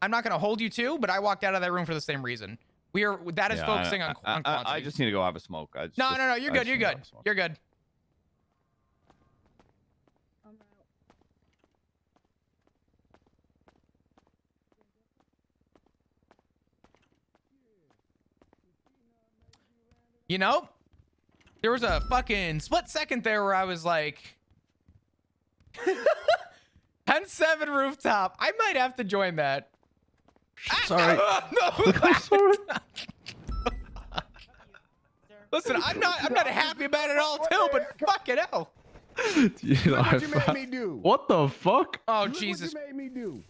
I'm not gonna hold you to, but I walked out of that room for the same reason. That is focusing on quantity. I just need to go have a smoke. No, you're good. You're good. You're good. You know, there was a fucking split second there where I was like, 10-7 rooftop. I might have to join that. Sorry. No. Sorry. Listen, I'm not happy about it all too, but fucking hell. Dude, What you made me do? What the fuck? Oh, Look Jesus. What you made me do?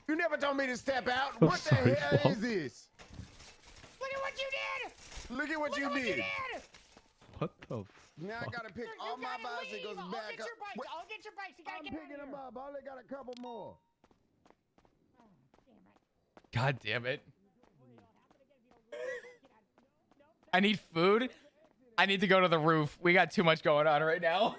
You never told me to step out. I'm What the sorry, hell Paul. is this? Look at what you did! Look at what you did. What the Now I gotta pick all my bicycles I'll back get up. your bikes. Wait, I'll get your bikes. You gotta I'm get out of picking them here. up. I only got a couple more. God damn it. I need food. I need to go to the roof. We got too much going on right now.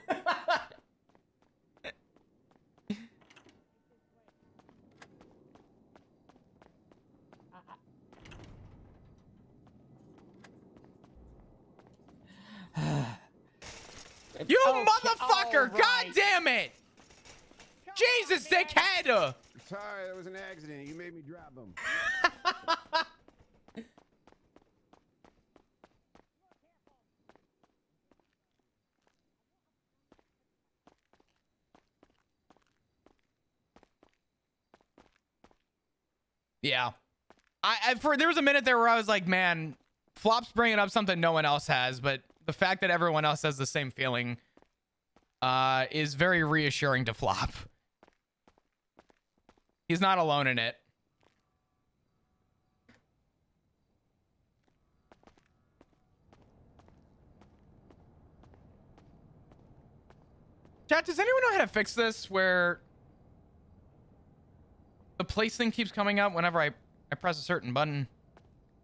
You motherfucker! right. God damn it! Jesus, dickhead! Sorry, that was an accident. You made me drop them. Yeah. There was a minute there where I was like, man, Flop's bringing up something no one else has, but the fact that everyone else has the same feeling is very reassuring to Flop. He's not alone in it. Chat, does anyone know how to fix this where the place thing keeps coming up whenever I press a certain button?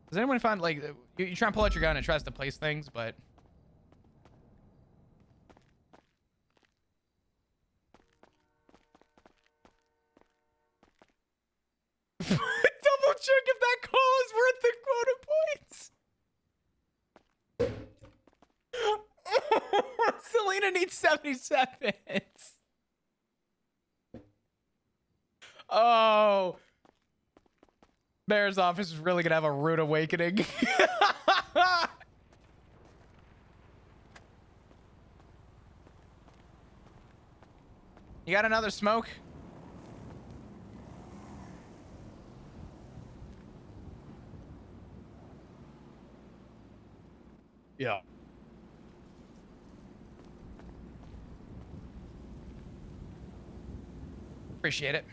Does anyone find, like, you try and pull out your gun and it tries to place things, but... Double check if that call is worth the quota points. Selena needs 77. Oh. Bear's office is really gonna have a rude awakening. You got another smoke? Yeah. Appreciate it.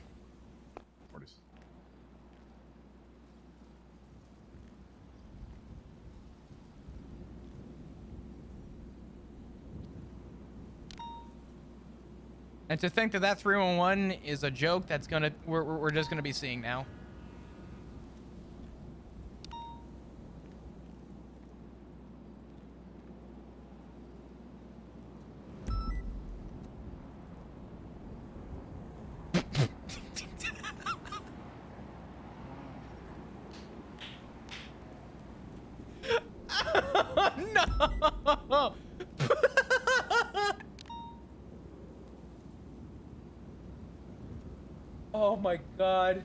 And to think that 311 is a joke that's gonna we're just gonna be seeing now. No. Oh my God.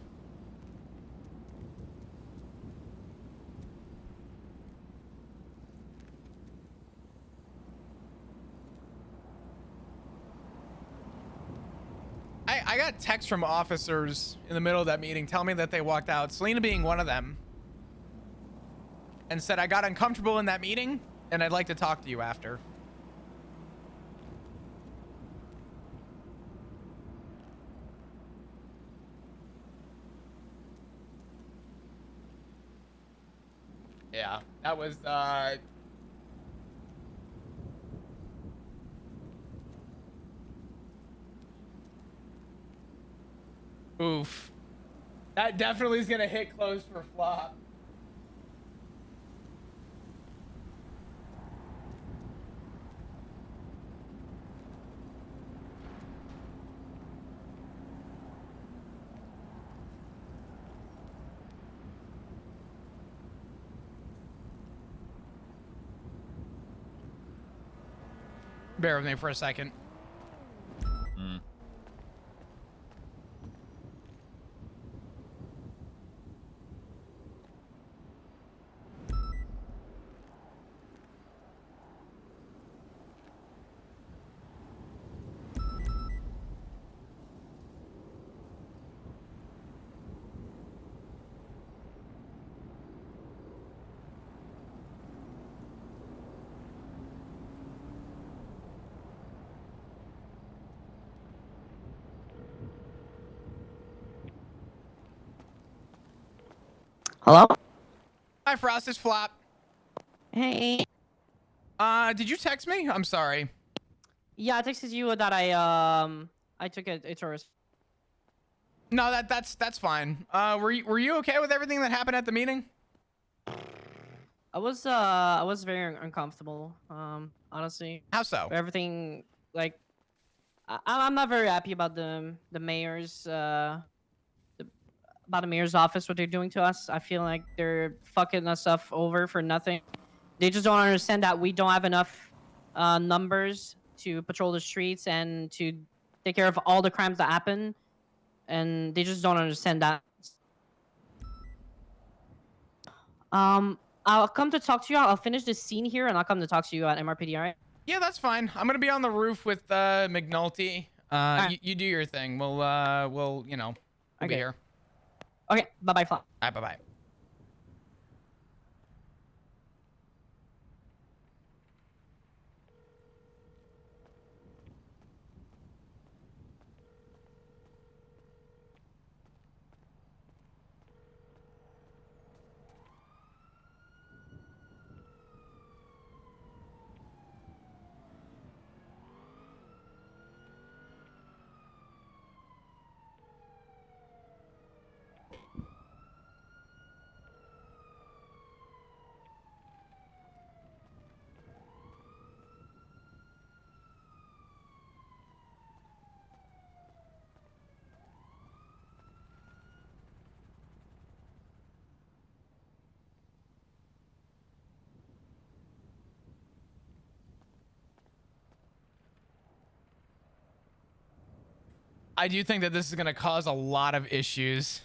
I got texts from officers in the middle of that meeting telling me that they walked out, Selena being one of them, and said, I got uncomfortable in that meeting and I'd like to talk to you after. Yeah, that was oof. That definitely is gonna hit close for Flop. bear with me for a second. Mm. Hello? Hi, Frost. It's Flop. Hey. Did you text me? I'm sorry. Yeah, I texted you that I took a tourist. No, that's fine. Were you okay with everything that happened at the meeting? I was very uncomfortable. Honestly. How so? Everything like I'm not very happy about the mayor's about the mayor's office, what they're doing to us. I feel like they're fucking us stuff over for nothing. They just don't understand that we don't have enough numbers to patrol the streets and to take care of all the crimes that happen, and they just don't understand that. I'll come to talk to you. I'll finish this scene here, and I'll come to talk to you at MRPD. All right? Yeah, that's fine. I'm gonna be on the roof with McNulty. Alright. You do your thing. We'll you know, we'll be Okay. here. Okay. Bye, bye, Flop. All right, bye bye. I do think that this is gonna cause a lot of issues.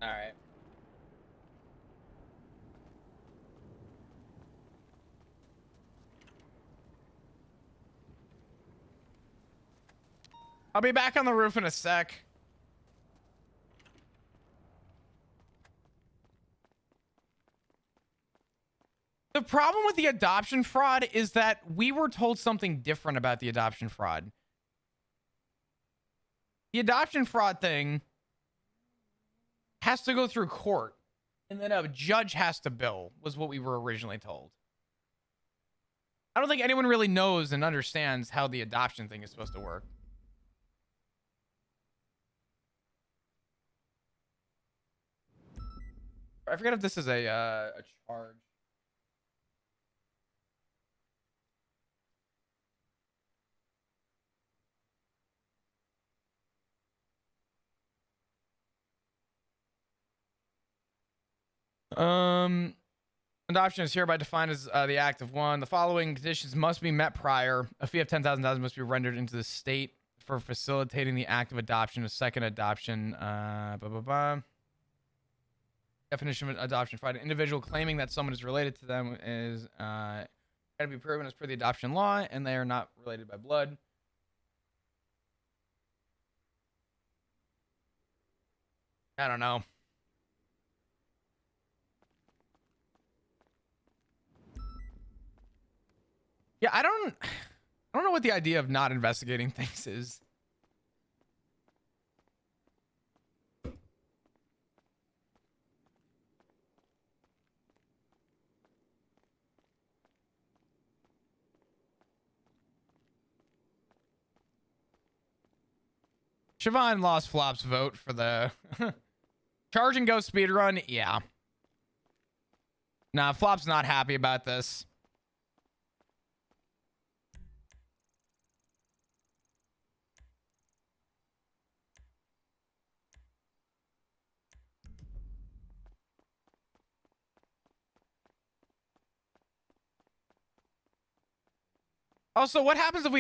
All right. I'll be back on the roof in a sec. The problem with the adoption fraud is that we were told something different about the adoption fraud. The adoption fraud thing has to go through court, and then a judge has to bill, was what we were originally told. I don't think anyone really knows and understands how the adoption thing is supposed to work. I forget if this is a charge. Adoption is hereby defined as the act of one. The following conditions must be met prior. A fee of $10,000 must be rendered into the state for facilitating the act of adoption. A second adoption. Definition of adoption fraud: an individual claiming that someone is related to them is got to be proven as per the adoption law, and they are not related by blood. I don't know. Yeah, I don't know what the idea of not investigating things is. Siobhan lost Flop's vote for the Charge and go speed run. Yeah. Nah, Flop's not happy about this. Also, what happens if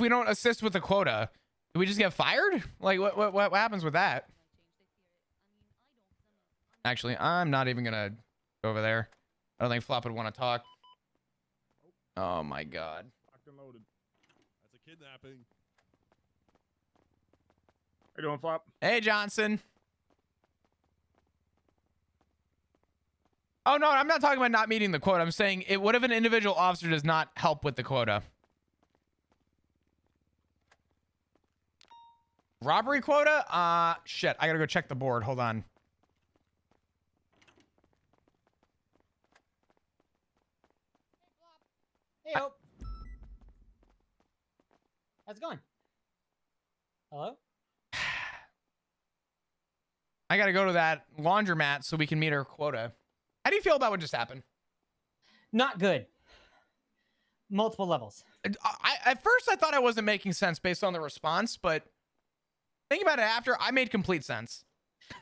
we don't assist with the quota? Do we just get fired? Like, what happens with that? Actually, I'm not even gonna go over there. I don't think Flop would want to talk. Oh my god. Locked and loaded. That's a kidnapping. How you doing, Flop? Hey, Johnson. Oh no, I'm not talking about not meeting the quota. I'm saying, what if an individual officer does not help with the quota? Robbery quota? Shit. I gotta go check the board. Hold on. Hey, Hope. How's it going? Hello? I gotta go to that laundromat so we can meet our quota. How do you feel about what just happened? Not good. Multiple levels. At first, I thought I wasn't making sense based on the response, but thinking about it after, I made complete sense.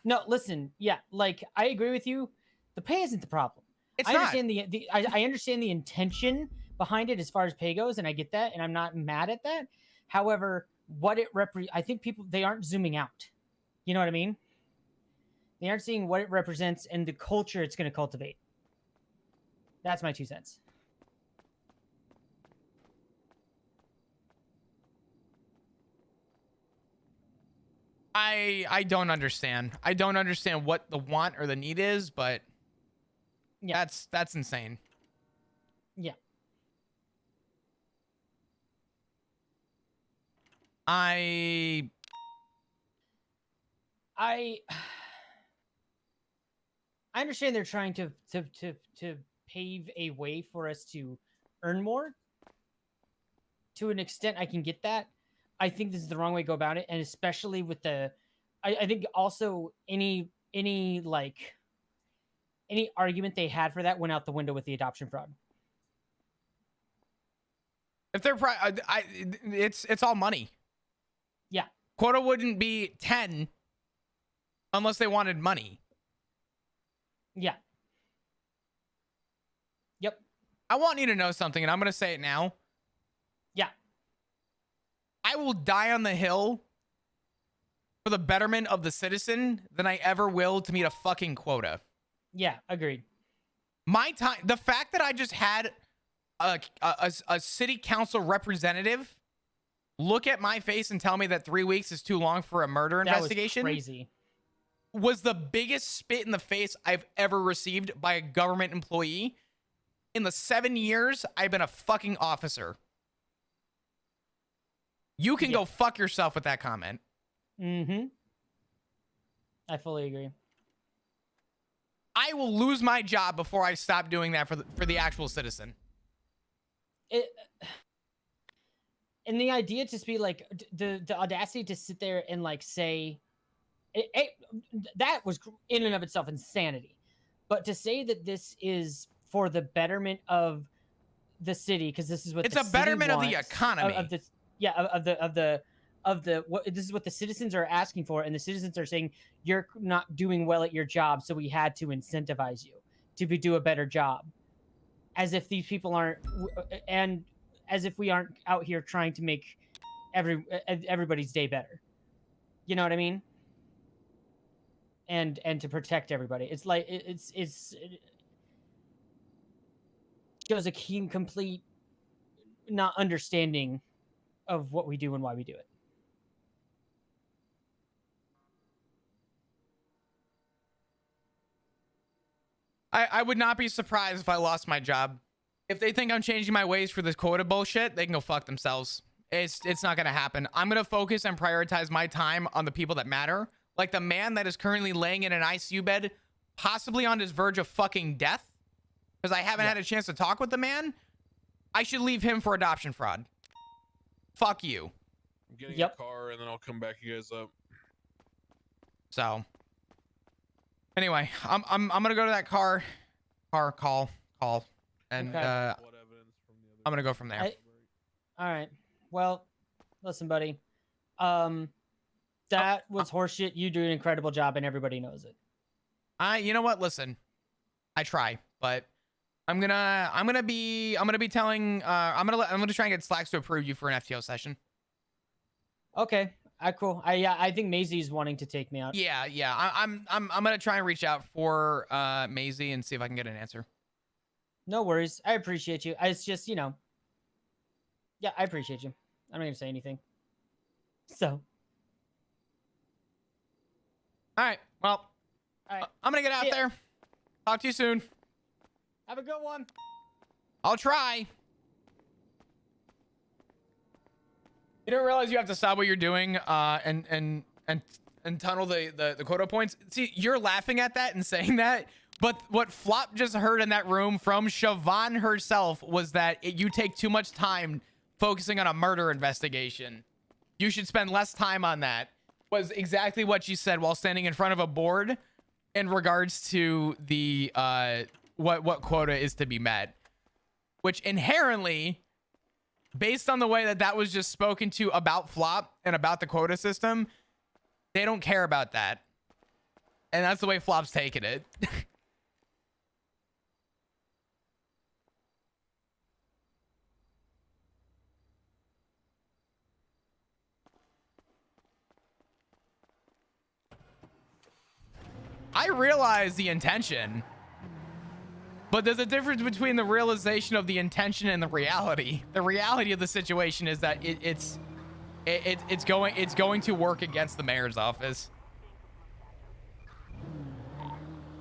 No, listen. Yeah, like I agree with you. The pay isn't the problem. It's I not. understand I understand the intention behind it as far as pay goes, and I get that, and I'm not mad at that. However, what it I think people, they aren't zooming out. You know what I mean? They aren't seeing what it represents and the culture it's going to cultivate. That's my 2 cents. I don't understand. I don't understand what the want or the need is, but Yeah. that's insane. Yeah. I understand they're trying to pave a way for us to earn more. To an extent, I can get that. I think this is the wrong way to go about it, and especially with the, I think also any argument they had for that went out the window with the adoption fraud. if they're it's all money. Yeah. Quota wouldn't be 10 unless they wanted money. Yeah. Yep. I want you to know something, and I'm going to say it now. Yeah. I will die on the hill for the betterment of the citizen than I ever will to meet a fucking quota. Yeah. Agreed. My time, the fact that I just had a city council representative look at my face and tell me that 3 weeks is too long for a murder investigation That was crazy. was the biggest spit in the face I've ever received by a government employee in the 7 years I've been a fucking officer. You can go fuck yourself with that comment. Mm-hmm. I fully agree. I will lose my job before I stop doing that for the actual citizen. And the idea to just be like the audacity to sit there and like say that was in and of itself insanity. But to say that this is for the betterment of the city, because this is what it's a betterment of the economy. This is what the citizens are asking for, and the citizens are saying you're not doing well at your job, so we had to incentivize you to do a better job. As if these people aren't, and as if we aren't out here trying to make everybody's day better. You know what I mean? And to protect everybody. It's like it shows a keen, complete not understanding of what we do and why we do it. I would not be surprised if I lost my job. If they think I'm changing my ways for this quota bullshit, they can go fuck themselves. It's not going to happen. I'm going to focus and prioritize my time on the people that matter. Like the man that is currently laying in an ICU bed, possibly on his verge of fucking death, because I haven't had a chance to talk with the man. I should leave him for adoption fraud. Fuck you. I'm getting a car and then I'll come back you guys up. So Anyway, I'm gonna go to that call, and Okay. What evidence from the other I'm gonna go from there. All right. Well, listen, buddy. That was horseshit. You do an incredible job, and everybody knows it. You know what? Listen, I try, but I'm gonna be telling I'm gonna try and get Slacks to approve you for an FTO session. Okay. Cool. I think Maisie's wanting to take me out. Yeah. I'm gonna try and reach out for Maisie and see if I can get an answer. No worries. I appreciate you. It's just, you know. Yeah, I appreciate you. I'm not gonna say anything. So. All right. Well, All right. I'm gonna get out See ya. there. Talk to you soon. Have a good one. I'll try. You don't realize you have to stop what you're doing and tunnel the quota points. See, you're laughing at that and saying that, but what Flop just heard in that room from Siobhan herself was that you take too much time focusing on a murder investigation. You should spend less time on that. Was exactly what she said while standing in front of a board in regards to the what quota is to be met, which inherently, based on the way that was just spoken to about Flop and about the quota system, they don't care about that. And that's the way Flop's taking it. I realize the intention, but there's a difference between the realization of the intention and the reality. The reality of the situation is that it's going to work against the mayor's office.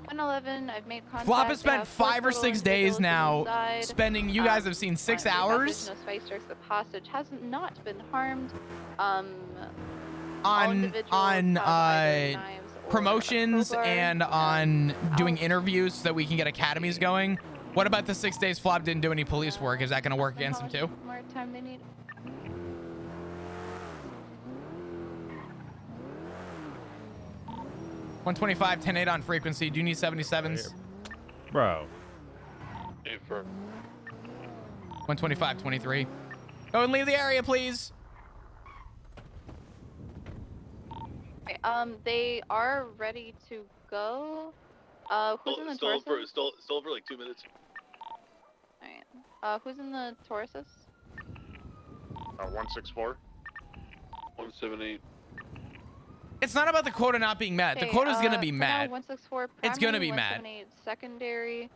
111, I've made contact. Flop has They spent have 4 5 or total 6 days individuals now inside. spending, you guys have seen 6 They have hours no space strikes. The hostage has not been harmed. on promotions and on doing interviews so that we can get academies going. What about the 6 days Flop didn't do any police work? Is that going to work against him too? More time they need. $125, 10-8 on frequency. Do you need 77s? Bro. 125, 23. Go and leave the area, please. Okay, they are ready to go. Who's in the Still Tauruses? for like 2 minutes. Alright. Who's in the Tauruses? 164. 178. It's not about the quota not being met. The quota's gonna be for met. now, 164 It's gonna primary, be met. 178 secondary.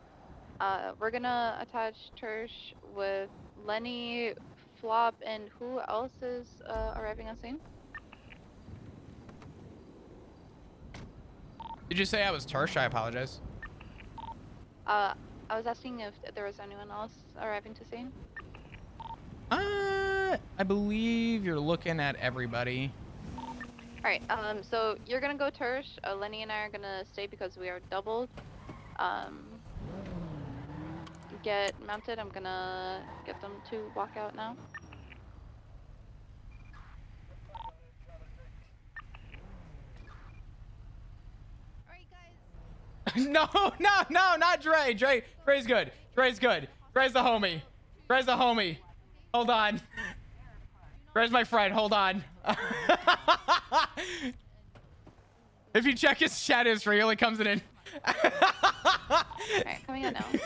We're gonna attach Tersh with Lenny, Flop, and who else is arriving on scene? Did you say I was Tersh? I apologize. I was asking if there was anyone else arriving to scene. I believe you're looking at everybody. Alright, so you're gonna go Tersh. Lenny and I are gonna stay because we are doubled. Get mounted. I'm gonna get them to walk out now. No, not Dre. Dre's good. Dre's good. Dre's the homie. Dre's the homie. Hold on. Dre's my friend. Hold on. If you check his chat history, he only comes in. Alright, coming out now. This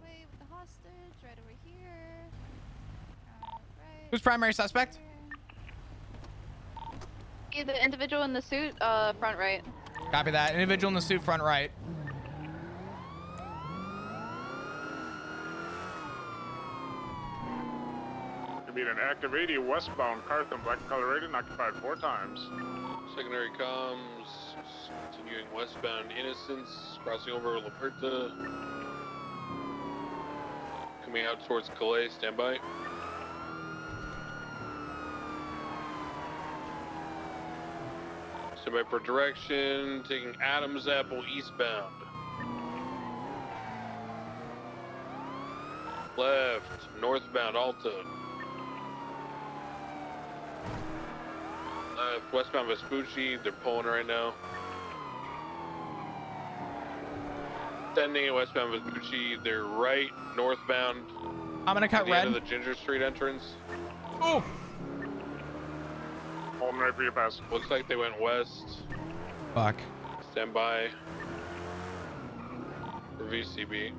way with the hostage, right over here. Right. Who's primary suspect? The individual in the suit, front right. Copy that. Individual in the suit, front right. Could be an active 80 westbound Cartham, black color rated, and occupied 4 times. Secondary comms, continuing westbound Innocence, crossing over La Puerta. Coming out towards Calais, standby. Standby for direction, taking Adams Apple eastbound. Left, northbound Alta. Left, westbound Vespucci, they're pulling right now. Sending it westbound with Gucci. They're right northbound. I'm gonna cut at the red. end of the Ginger Street entrance. Oh, Holding right for your pass. Looks like they went west. fuck. Stand by for VCB.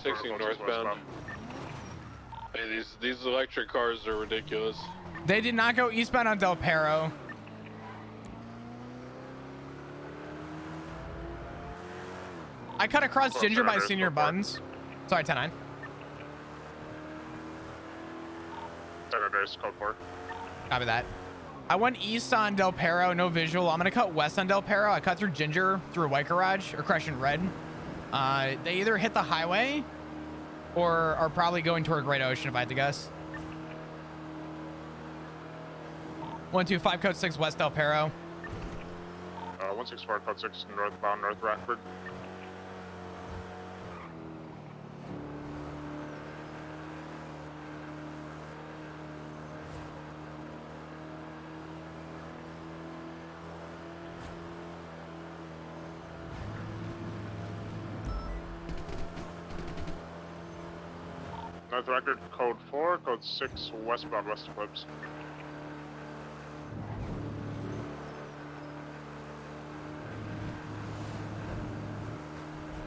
16 northbound. Hey, these electric cars are ridiculous. They did not go eastbound on Del Perro. I cut across Well, Ginger by Senator, Senior so far. Buns. Sorry, 10-9. Senators, code 4. Copy that. I went east on Del Perro, no visual. I'm gonna cut west on Del Perro. I cut through Ginger, through White Garage, or Crescent Red. They either hit the highway or are probably going toward Great Ocean, if I had to guess. 125 code 6 west Del Perro. 164, code 6, northbound, North Rockford. North Record, code 4, code 6, westbound, West Eclipse.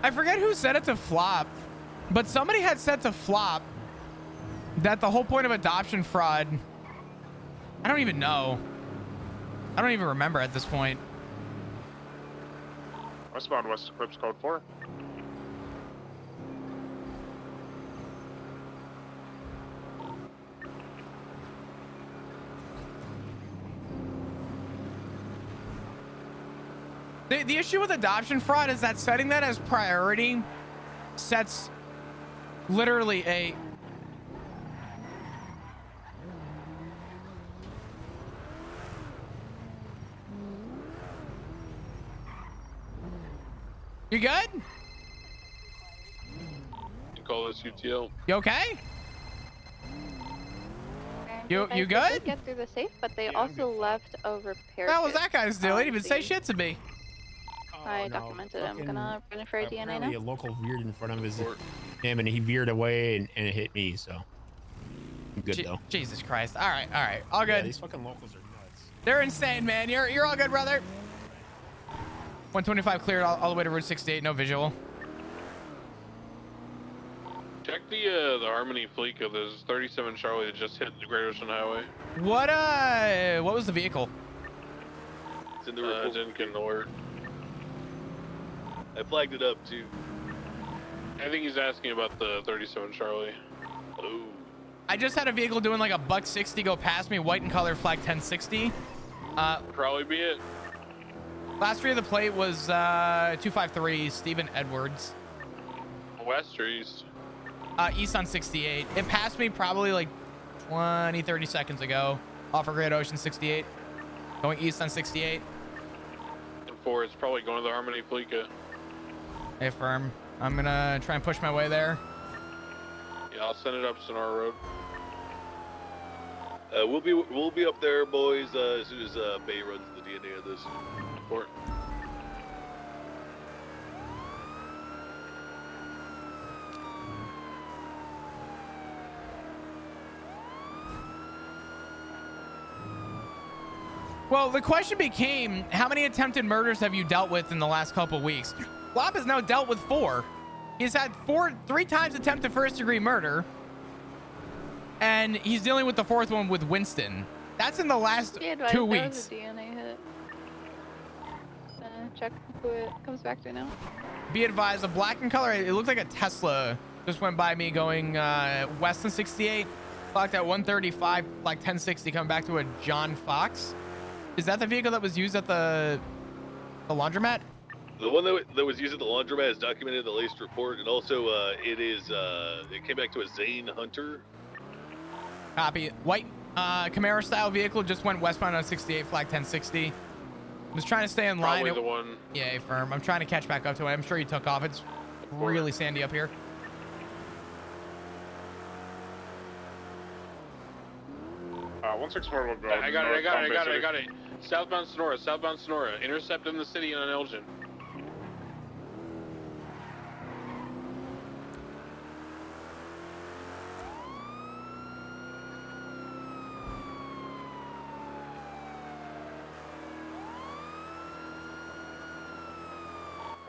I forget who said it to flop, but somebody had said to flop that the whole point of adoption fraud, I don't even know. I don't even remember at this point. Westbound, West Eclipse, code 4. The issue with adoption fraud is that setting that as priority sets literally a... You good? You call this UTL. You okay? And You guys did good? get through the safe, but they also left a repair What the hell was kit that guy's deal? He didn't even say on shit to me. I documented it. I'm gonna run it for a DNA now. Apparently a local veered in front of him and he veered away and it hit me, so I'm good though. Jesus Christ. All right. All Yeah, good. these fucking locals are nuts. They're insane, man. You're all good, brother. 125 cleared all the way to Route 68. No visual. Check the Harmony Fleeca. There's 37 Charlie that just hit the Great Ocean Highway. What was the vehicle? It's in the report. Didn't get an alert. I flagged it up too. I think he's asking about the 37 Charlie. Oh. I just had a vehicle doing like a $160 go past me, white in color, flag 1060. Probably be it. Last three of the plate was 253 Stephen Edwards. West or east? East on 68. It passed me probably like 30 seconds ago off of Great Ocean 68. Going east on 68. And 4, it's probably going to the Harmony Fleeca. Hey, firm. I'm gonna try and push my way there. Yeah, I'll send it up Sonora Road. We'll be up there, boys, as soon as Bay runs the DNA of this report. Well, the question became, how many attempted murders have you dealt with in the last couple weeks? Flop has now dealt with 4. He's had 3 times attempted first-degree murder, and he's dealing with the 4th one with Winston. That's in the last 2 weeks. That was a DNA hit. Check who it comes back to now. Be advised, a black in color, it looked like a Tesla just went by me going west on 68, clocked at 135, like 1060, coming back to a John Fox. Is that the vehicle that was used at the laundromat? The one that was used at the laundromat is documented in the latest report, and also it came back to a Zane Hunter. Copy. White Camaro style vehicle just went westbound on 68, flag 1060. Was trying to stay in line. Probably the one. Yeah, firm. I'm trying to catch back up to it. I'm sure you took off. It's really sandy up here. Uh, 164 will go. I got it. Southbound Sonora. Intercept in the city on Elgin.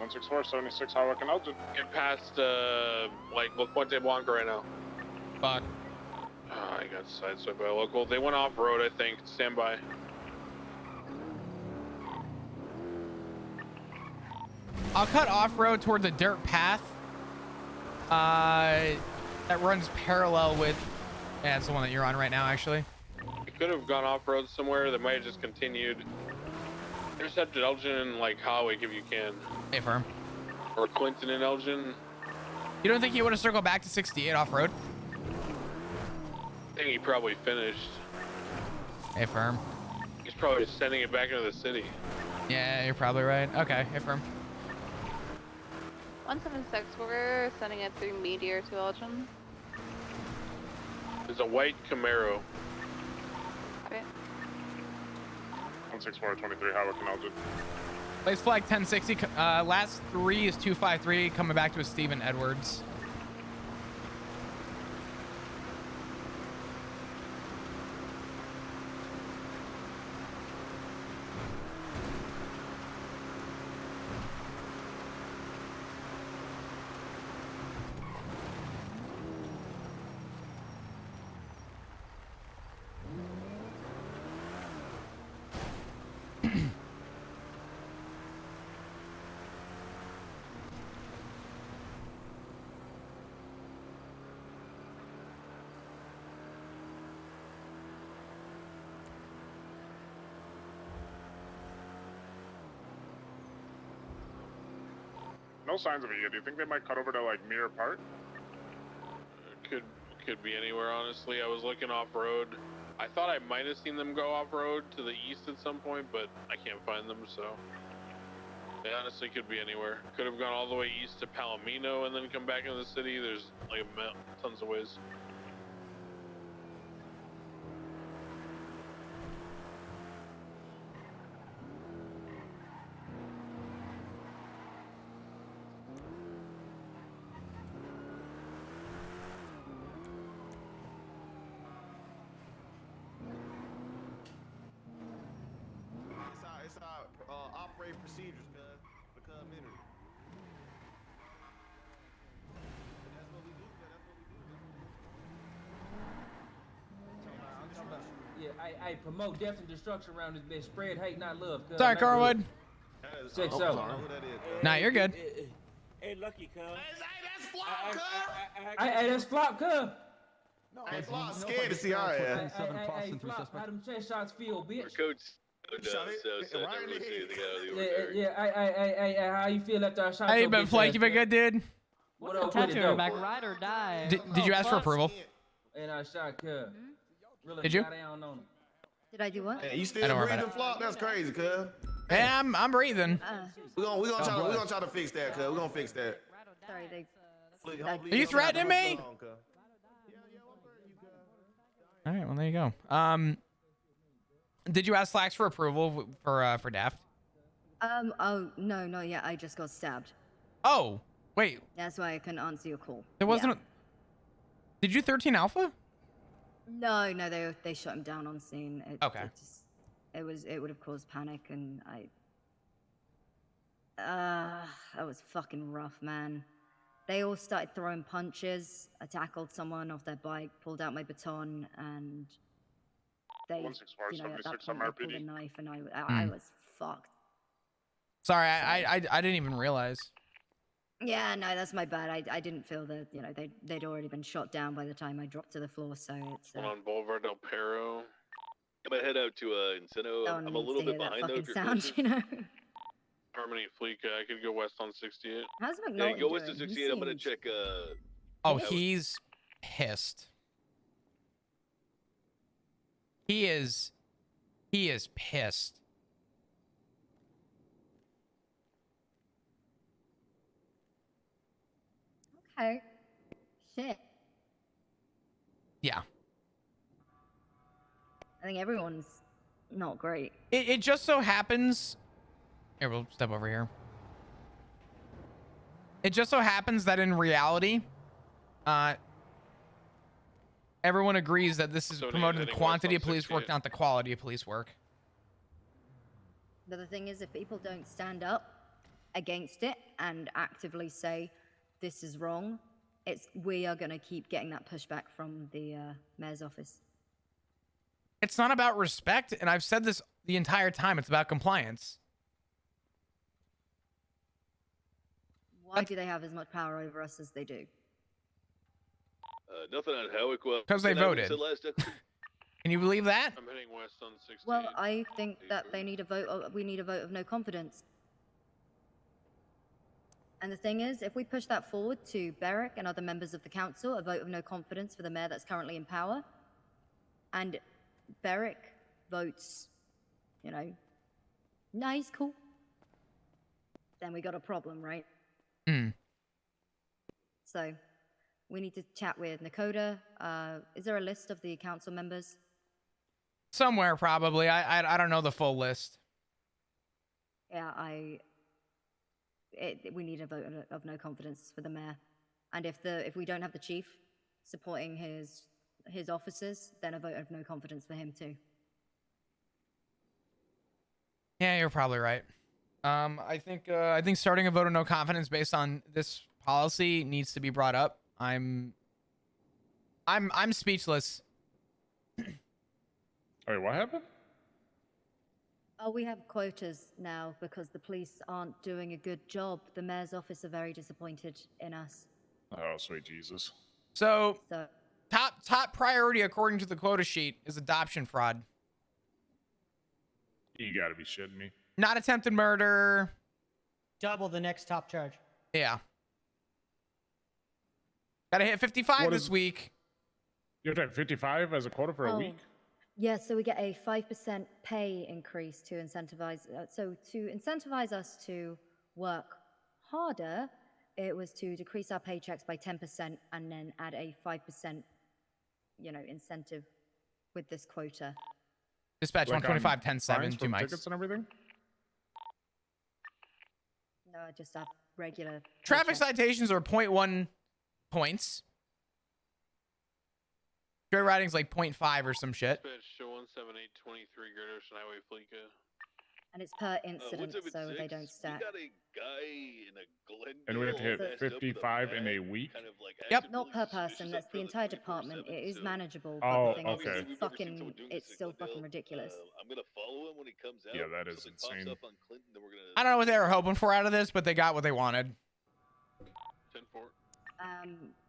164, 76 Highway and Elgin. Get past, like, La Puente Blanca right now. Fuck. Oh, I got sideswiped by a local. They went off-road, I think. Stand by. I'll cut off-road towards a dirt path. That runs parallel with... Yeah, it's the one that you're on right now, actually. You could have gone off-road somewhere. That might have just continued. Intercept at Elgin and, like, Howick if you can. Hey, firm. Or Clinton and Elgin. You don't think you want to circle back to 68 off-road? I think he probably finished. Hey, firm. He's probably sending it back into the city. Yeah, you're probably right. Okay, hey, firm. 176, we're sending it through Meteor to Elgin. There's a white Camaro. Okay. 164, 23 Highway and Elgin. Place flag 1060. Last 3 is 253. Coming back to a Steven Edwards. No signs of it yet. Do you think they might cut over to like Mirror Park? Could be anywhere, honestly. I was looking off-road. I thought I might have seen them go off-road to the east at some point, but I can't find them, so... They honestly could be anywhere. Could have gone all the way east to Palomino and then come back into the city. There's like tons of ways. It's our operating procedures, cuz. The community. That's what we do, cuz. That's what we do. Yeah, I promote death and destruction around this bitch. Spread hate, not love. Cuz. Sorry, Carwood. Check so. I don't know who that is. Nah, you're good. Hey, Lucky, cuz. Hey, that's Flop, cuz. Hey, that's Flop, cuz. No, hey, Flop scared to see our ass. Hey, Flop, how them chest shots feel, bitch? Coach. Yeah, how you feel after I shot How you your been, bitch Flake? ass, You been cuz? good, dude? What What's up the with it, tattoo though? back? Ride or die? Did you ask for approval? And I shot cuz. Really Did you? got down on him. Did I do what? Hey, you I still don't worry about breathing, Flop? That's crazy, cuz. Yeah, I'm breathing. We gonna try to fix that, cuz. We gonna fix that. Sorry, they. Hopefully Are you don't have threatening much me? going on, cuz. All right, well there you go. Did you ask Slacks for approval for Daft? Oh no, not yet. I just got stabbed. Oh, wait. That's why I couldn't answer your call. There wasn't. Did you 13 Alpha? No, they shut him down on scene. Okay. It would have caused panic, and that was fucking rough, man. They all started throwing punches. I tackled someone off their bike, pulled out my baton, and they, 164, you know, at that 76 point, they pulled a MRPD. knife, and I was fucked. Sorry, I didn't even realize. Yeah, no, that's my bad. I didn't feel that, you know, they'd already been shot down by the time I dropped to the floor, so it's... One on Boulevard Del Perro. I'm gonna head out to Encino. no one I'm a needs little to bit hear that behind though. fucking If you're sound, closer. you know? Harmony Fleet, I could go west on 68. How's Yeah, McNulty go west to doing? He 68. I'm gonna seems- check. Oh, Yeah. he's pissed. He is pissed. Okay. Shit. Yeah. I think everyone's not great. It just so happens. Here, we'll step over here. It just so happens that in reality, everyone agrees that this is So promoting the anything quantity of west on police work, 68? not the quality of police work. But the thing is, if people don't stand up, against it and actively say this is wrong, we are going to keep getting that pushback from the mayor's office. It's not about respect, and I've said this the entire time. It's about compliance. Why do they have as much power over us as they do? Nothing on Howick. Well, 'Cause they voted. Can you believe that? I'm heading west on 16. Well, I think that they need a vote. We need a vote of no confidence. And the thing is, if we push that forward to Beric and other members of the council, a vote of no confidence for the mayor that's currently in power, and Beric votes, you know, nah, he's cool, then we got a problem, right? Hmm. So we need to chat with Nakoda. Is there a list of the council members? Somewhere, probably. I don't know the full list. Yeah, we need a vote of no confidence for the mayor, and if we don't have the chief supporting his officers, then a vote of no confidence for him too. Yeah, you're probably right. I think starting a vote of no confidence based on this policy needs to be brought up. I'm speechless. Wait, what happened? Oh, we have quotas now because the police aren't doing a good job. The mayor's office are very disappointed in us. Oh, sweet Jesus. So top priority according to the quota sheet is adoption fraud. You gotta be shitting me. Not attempted murder. Double the next top charge. Yeah. Gotta hit 55 this week. You have to have 55 as a quota for a week? Yeah, so we get a 5% pay increase to incentivize. So to incentivize us to work harder, it was to decrease our paychecks by 10% and then add a 5%, incentive with this quota. Dispatch Like 125 10 7 fines 2 from mics. tickets and everything? No, just our regular Traffic paycheck. citations are 0.1 points. Joyriding's like 0.5 or some shit. Dispatch 17823 Great Ocean Highway Fleeca. And it's per incident, what's up at so they 6? don't stack. We got a guy in a Glendale. And we have to hit messed up with a 55 in a bag, week? Kind of like Yep. actively Not per person, suspicious that's up the for entire 24/7, department. It is so- manageable, Oh, but the thing okay. is, We've it's never seen fucking, someone doing it's this in still fucking Glendale. ridiculous. I'm gonna follow him when he comes out. Yeah, that is Something insane. Pops up on Clinton, then we're gonna... I don't know what they were hoping for out of this, but they got what they wanted. 10-4.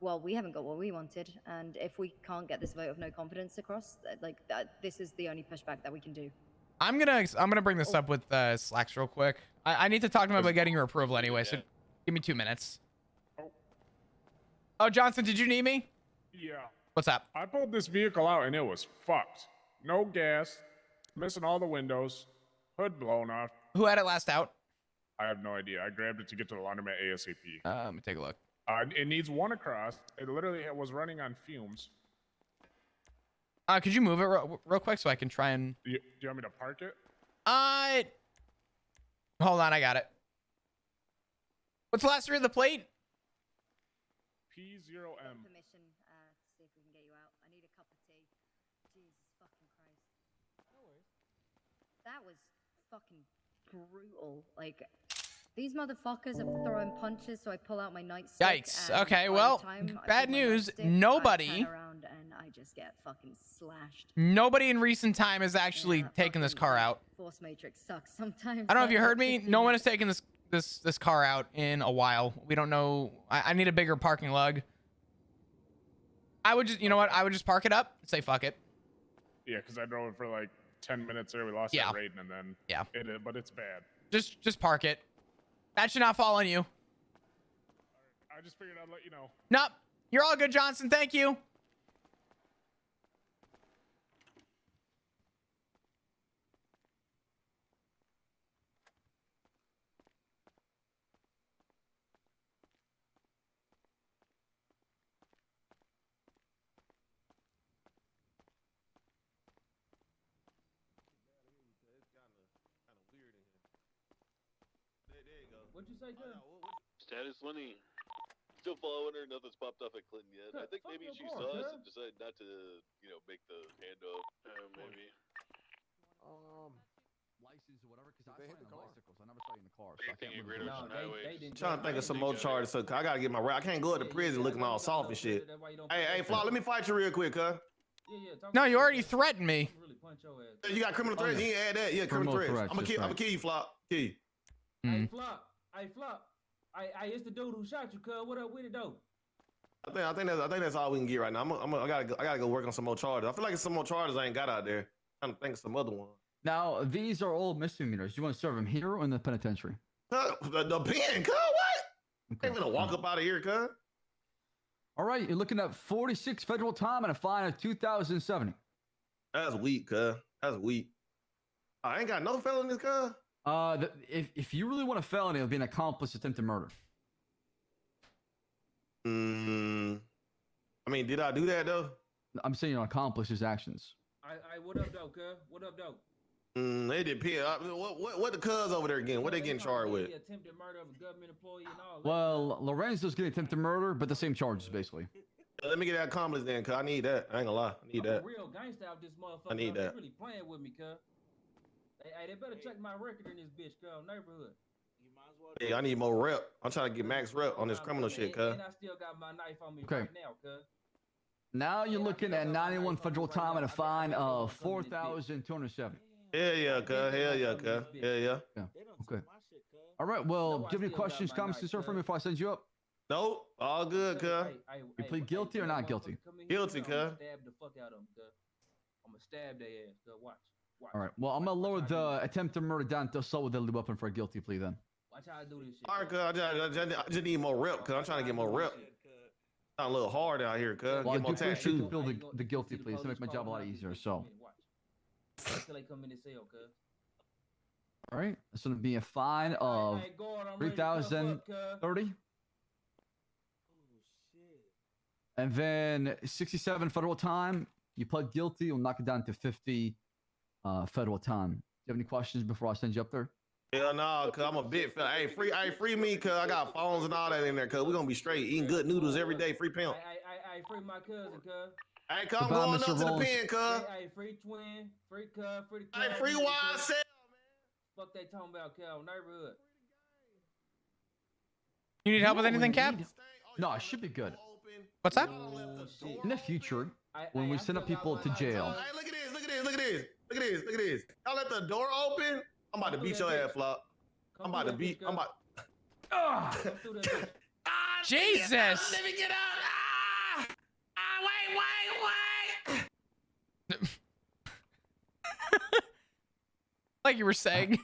Well, we haven't got what we wanted, and if we can't get this vote of no confidence across, this is the only pushback that we can do. I'm gonna bring this up with Slacks real quick. I need to talk to him about getting your approval anyway, so give me 2 minutes. Oh, Johnson, did you need me? Yeah. What's up? I pulled this vehicle out and it was fucked. No gas, missing all the windows, hood blown off. Who had it last out? I have no idea. I grabbed it to get to the laundromat ASAP. Let me take a look. It needs one across. It literally was running on fumes. Could you move it real quick so I can try and... Do you want me to park it? Hold on, I got it. What's the last three of the plate? P0M. Permission to see if we can get you out. I need a cup of tea. Jesus fucking Christ. No worries. That was fucking brutal. Like, these motherfuckers are throwing punches, so I pull out my nightstick. Yikes. and Okay, by the well, time I bad pull my news. nightstick, Nobody... I turn around and I just get fucking slashed. Nobody in recent time has actually Yeah, taken this fucking, car like, out. Force Matrix sucks sometimes. I don't know if you but heard me. 15 No one minutes- has taken this car out in a while. We don't know. I need a bigger parking lug. I would just, you know what? I would just park it up and say fuck it. Yeah, because I drove it for like 10 minutes there. We lost Yeah. that rating and then... Yeah. But it's bad. Just park it. That should not fall on you. I just figured I'd let you know. Nope. You're all good, Johnson. Thank you. What'd you say, Gun? Status Lenny. Still following her. Nothing's popped off at Clinton yet. Yeah, I think fuck maybe your she car, saw us cuz. and decided not to, make the handoff. Maybe. License or whatever, because I They hit find the on car. bicycles. I never saw you in the car. So I Anything can't in really Great judge. Ocean Highway. I'm trying to think of some more charges. So I gotta get my. I can't go to prison looking all soft and shit. Hey, Flaw, let me fight you real quick, huh? No, you already threatened me. You got criminal threats. You ain't add that. Yeah, criminal threats. I'm gonna kill you, Flop. Kill you. Hey, Flop. Hey, Flop. I it's the dude who shot you, cuz. What up with it, though? I think that's all we can get right now. I gotta go work on some more charges. I feel like it's some more charges I ain't got out there. I'm trying to think of some other one. Now, these are all misdemeanors. You want to serve them here or in the penitentiary? The pen, cuz, what? Okay. Ain't gonna walk up out of here, cuz. All right, you're looking at 46 federal time and a fine of $2,070. That's weak, cuz. That's weak. I ain't got no felonies, cuz. If you really want a felony, it'll be an accomplice attempted murder. I mean, did I do that though? I'm saying an accomplice's actions. What up, though, cuz? What up, though? They depend. What the cuz over there again? What they getting charged with? Attempted murder of a government employee and all that. Well, Lorenzo's getting attempted murder, but the same charges, basically. Let me get that accomplice then, cuz I need that. I ain't gonna lie. I need that. I'm a real gangster out this motherfucker. I need They that. really playing with me, cuz. Hey, they better check my record in this bitch, cuz. Neighborhood. Hey, I need more rep. I'm trying to get max rep on this criminal shit, cuz. And I still got my knife on me Okay. right now, cuz. Now you're looking at 91 federal time and a fine of $4,270. Hell yeah, cuz. Hell yeah, cuz. Hell yeah. Yeah. Okay. All right. Well, do you have any questions, comments, concerns for me before I send you up? Nope. All good, cuz. You plead guilty or not guilty? Guilty, cuz. Stab the fuck out of them, cuz. I'm gonna stab their ass, cuz. Watch. All right. Well, I'm gonna lower the attempted murder down to assault with a deadly weapon for a guilty plea then. Watch how I do this shit. All right, cuz. I just need more rep, cuz. I'm trying to get more rep. Sound a little hard out here, cuz. Well, I Get more do appreciate you tattoos. feel the guilty plea. It's gonna make my job a lot easier. So, Until they come in the cell, cuz. all right. It's gonna be a fine of Hey, God, I'm ready to cuff up, cuz. $3,030. And then 67 federal time. You pled guilty. We'll knock it down to 50 federal time. Do you have any questions before I send you up there? Hell no, cuz I'm a big fella. Hey, free me, cuz I got phones and all that in there, cuz we're gonna be straight eating good noodles every day. Free pimp. I free my cousin, cuz. Hey, come Goodbye, going Mr. up to the Rolls. pen, cuz. Hey, free twin, free cuz, free the Hey, cuz. free YSL. Fuck they talking about, cuz. Neighborhood. You need help with anything, Cap? No, it should be good. What's up? In the future, when we send up people to jail, Hey, look at this, look at this, look at this, look at this, look at this. Y'all let the door open. I'm about to beat your ass, Flop. I'm about to beat. I'm about. Ah! Come through that bitch. Jesus! Let me get out. Wait. Like you were saying.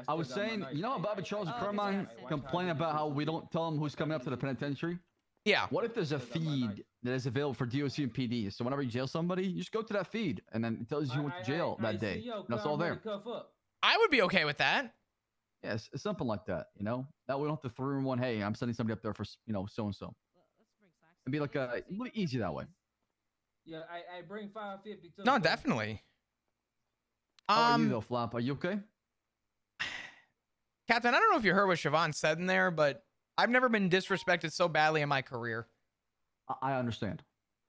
I was saying, you know how Bobby Charles and Carmine complain about how we don't tell them who's coming up to the penitentiary? Yeah. What if there's a feed that is available for DOC and PD? So whenever you jail somebody, you just go to that feed, and then it tells you who went to jail that day. And that's all there. I would be okay with that. Yes, it's something like that, you know? That we don't have to throw in one, hey, I'm sending somebody up there for, so-and-so. It'd be like really easy that way. Yeah, I bring 550 too. No, cuz. definitely. How are you though, Flop? Are you okay? Captain, I don't know if you heard what Siobhan said in there, but I've never been disrespected so badly in my career. I understand.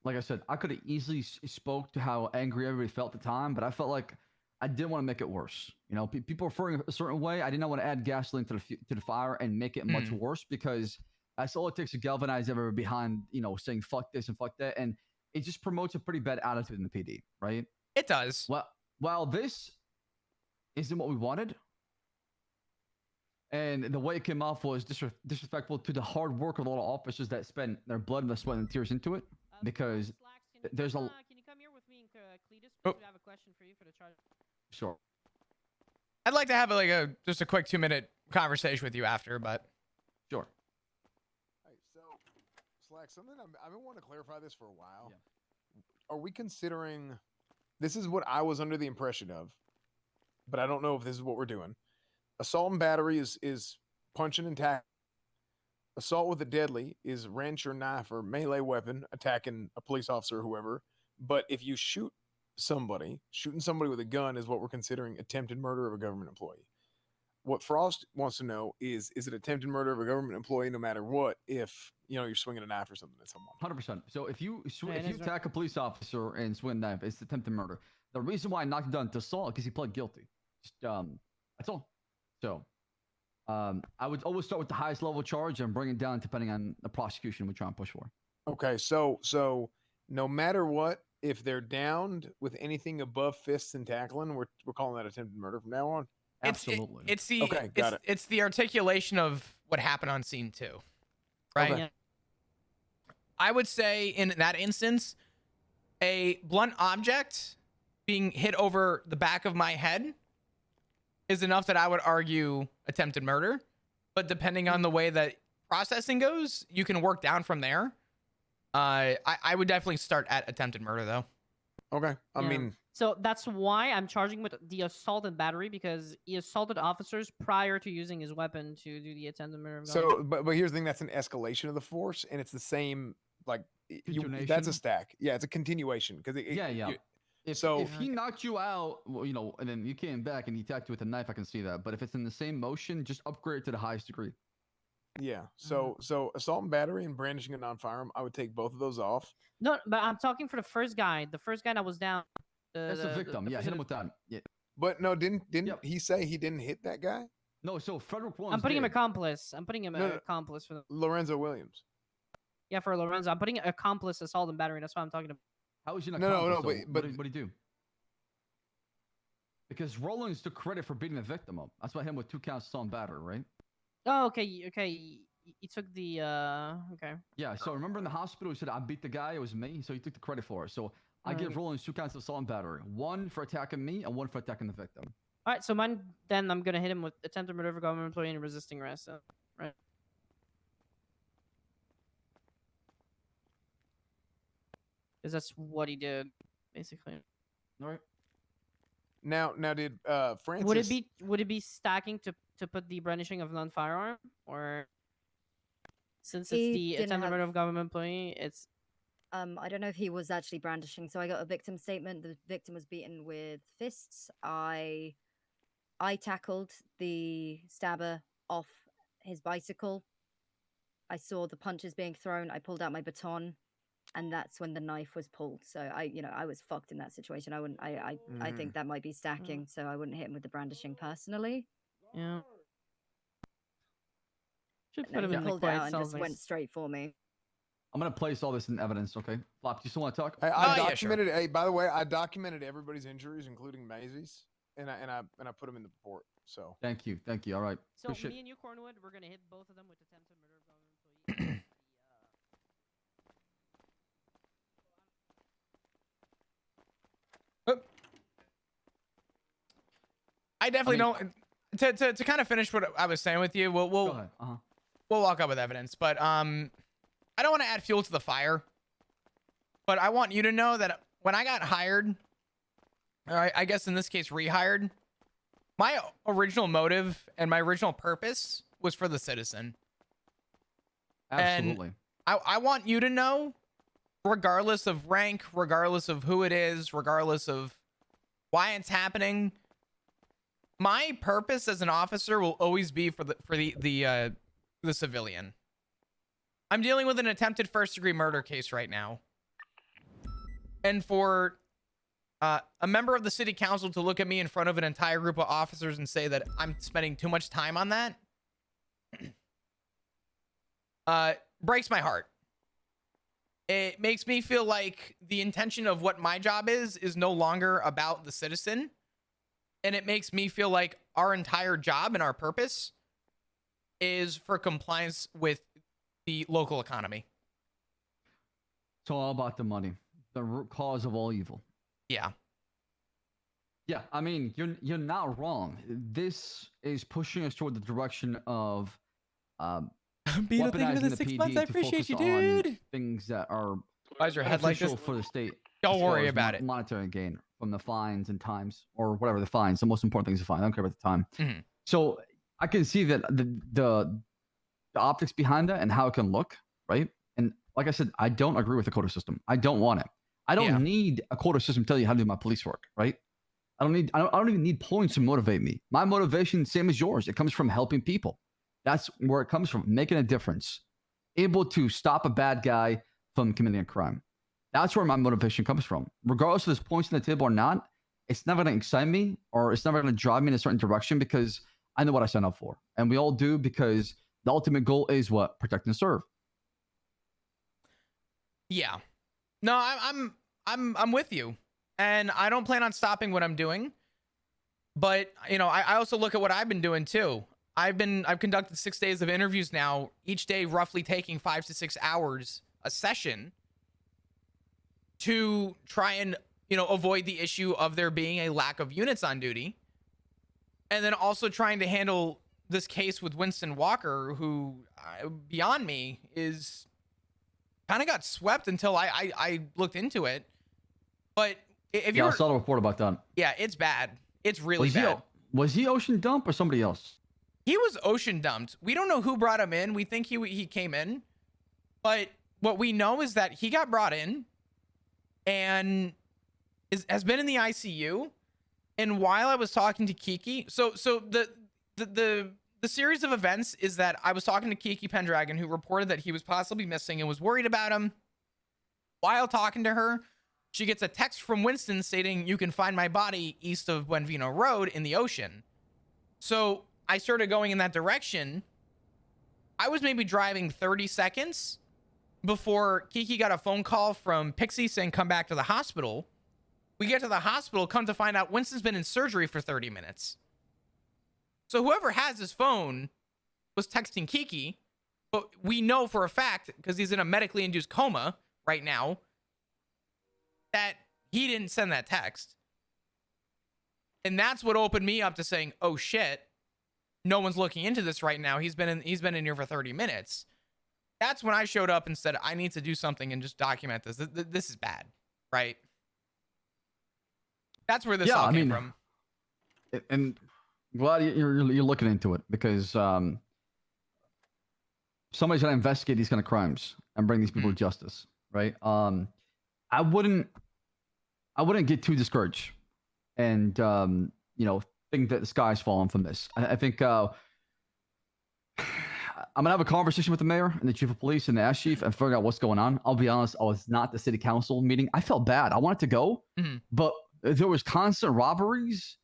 Like I said, I could have easily spoke to how angry everybody felt at the time, but I felt like I didn't want to make it worse. You know, people are feeling a certain way. I did not want to add gasoline to the fire and make it much worse, because that's all it takes to galvanize everybody behind, saying fuck this and fuck that, and it just promotes a pretty bad attitude in the PD, right? It does. Well, while this isn't what we wanted, and the way it came off was disrespectful to the hard work of a lot of officers that spend their blood and their sweat and tears into it, because there's a. Can you come here with me and Cletus? Because we have a question for you for the charge. Sure. I'd like to have just a quick 2-minute conversation with you after, but. Sure. Hey, so Slack, something I've been wanting to clarify this for a while. Yeah. Are we considering? This is what I was under the impression of, but I don't know if this is what we're doing. Assault and battery is punching and tackling. Assault with a deadly is wrench or knife or melee weapon attacking a police officer or whoever. But if you shooting somebody with a gun is what we're considering attempted murder of a government employee. What Frost wants to know is it attempted murder of a government employee no matter what if you're swinging a knife or something at someone? 100%. So if you attack a police officer and swing a knife, it's attempted murder. The reason why I knocked him down to assault because he pled guilty. Just, that's all. So, I would always start with the highest level charge and bring it down depending on the prosecution we try and push for. Okay, so no matter what, if they're downed with anything above fists and tackling, we're calling that attempted murder from now on. Absolutely. It's the Okay, got it. It's the articulation of what happened on scene 2, right? Okay. Yeah. I would say in that instance, a blunt object being hit over the back of my head is enough that I would argue attempted murder. But depending on the way that processing goes, you can work down from there. I would definitely start at attempted murder though. Okay. I Yeah. mean, So that's why I'm charging with the assault and battery, because he assaulted officers prior to using his weapon to do the attempted murder. so but here's the thing, that's an escalation of the force, and it's the same, like, that's a Continuation? stack. Yeah, it's a continuation because Yeah. If he knocked you out, well, you know, and then you came back and he attacked you with a knife, I can see that. But if it's in the same motion, just upgrade it to the highest degree. Yeah. So assault and battery and brandishing a non-firearm, I would take both of those off. No, but I'm talking for the first guy. The first guy that was down. That's the victim. Yeah, hit him with that. Yeah. But no, didn't he say he didn't hit that guy? No, so Frederick Williams. I'm putting him did. accomplice. I'm putting him accomplice for the. Lorenzo Williams. Yeah, for Lorenzo. I'm putting accomplice assault and battery. That's what I'm talking about. How is he not? No, but what did he do? Because Rollins took credit for beating the victim up. That's why him with 2 counts assault and battery, right? Oh, okay. He took the okay. Yeah. So remember in the hospital, he said I beat the guy. It was me. So he took the credit for it. So I give Rollins 2 counts of assault and battery. 1 for attacking me and 1 for attacking the victim. All right. So mine. Then I'm gonna hit him with attempted murder of a government employee and resisting arrest. So, right. Because that's what he did, basically. All right. Now did Francis? Would it be stacking to put the brandishing of non-firearm, or since it's He the didn't attempted have- murder of government employee, it's I don't know if he was actually brandishing. So I got a victim statement. The victim was beaten with fists. I tackled the stabber off his bicycle. I saw the punches being thrown. I pulled out my baton, and that's when the knife was pulled. So I was fucked in that situation. I wouldn't. I think that might be stacking. So I wouldn't hit him with the brandishing personally. yeah. Should No, put him he in the pulled quiet out and cell. just went straight for me. I'm gonna place all this in evidence. Okay. Flop, you still want to talk? I documented. Hey, by the way, I documented everybody's injuries, including Maisie's, and I put them in the report. So Thank you. All right. So Good shit. me and you, Cornwood, we're gonna hit both of them with attempted murder of government employee. I definitely don't. To kind of finish what I was saying with you, we'll Go ahead. we'll walk up with evidence, but I don't want to add fuel to the fire. But I want you to know that when I got hired, or I guess in this case rehired, my original motive and my original purpose was for the citizen. Absolutely. And I want you to know, regardless of rank, regardless of who it is, regardless of why it's happening, my purpose as an officer will always be for the civilian. I'm dealing with an attempted first-degree murder case right now, and for a member of the city council to look at me in front of an entire group of officers and say that I'm spending too much time on that breaks my heart. It makes me feel like the intention of what my job is no longer about the citizen. And it makes me feel like our entire job and our purpose is for compliance with the local economy. It's all about the money, the root cause of all evil. Yeah. Yeah, I mean, you're not wrong. This is pushing us toward the direction of Being a thing for weaponizing the the 6 PD months, I to appreciate focus you, on dude. things that are Why is your head like this? beneficial for the state. Don't as far worry as about it. Monetary gain from the fines and times, or whatever the fines. The most important thing is the fine. I don't care about the time. Mhm. So I can see that the optics behind that and how it can look, right? And like I said, I don't agree with the quota system. I don't want it. I don't need a quota system to tell you how to do my police work, right? I don't even need points to motivate me. My motivation, same as yours. It comes from helping people. That's where it comes from, making a difference, able to stop a bad guy from committing a crime. That's where my motivation comes from. Regardless of there's points on the table or not, it's never going to excite me or it's never going to drive me in a certain direction because I know what I signed up for, and we all do, because the ultimate goal is what? Protect and serve. Yeah. No, I'm with you, and I don't plan on stopping what I'm doing. But you know, I also look at what I've been doing too. I've conducted 6 days of interviews now, each day roughly taking 5 to 6 hours a session to try and, you know, avoid the issue of there being a lack of units on duty. And then also trying to handle this case with Winston Walker, who beyond me is kind of got swept until I looked into it. But if Yeah, I you're, saw the report about that. yeah, it's bad. It's really Was bad. Was he ocean dump or somebody else? He was ocean dumped. We don't know who brought him in. We think he came in, but what we know is that he got brought in and has been in the ICU. And while I was talking to Kiki, so the series of events is that I was talking to Kiki Pendragon, who reported that he was possibly missing and was worried about him. While talking to her, she gets a text from Winston stating, "You can find my body east of Buenvino Road in the ocean." So I started going in that direction. I was maybe driving 30 seconds before Kiki got a phone call from Pixie saying, "Come back to the hospital." We get to the hospital, come to find out Winston's been in surgery for 30 minutes. So whoever has his phone was texting Kiki, but we know for a fact, because he's in a medically induced coma right now, that he didn't send that text. And that's what opened me up to saying, oh shit, no one's looking into this right now. He's been in here for 30 minutes. That's when I showed up and said, I need to do something and just document this. This is bad, right? That's where this all came from. And glad you're looking into it, because somebody's gonna investigate these kind of crimes and bring these people to justice, right? I wouldn't get too discouraged and you know, think that the sky's falling from this. I think I'm gonna have a conversation with the mayor and the chief of police and the ash chief and figure out what's going on. I'll be honest, I was not at the city council meeting. I felt bad. I wanted to go, but there was constant robberies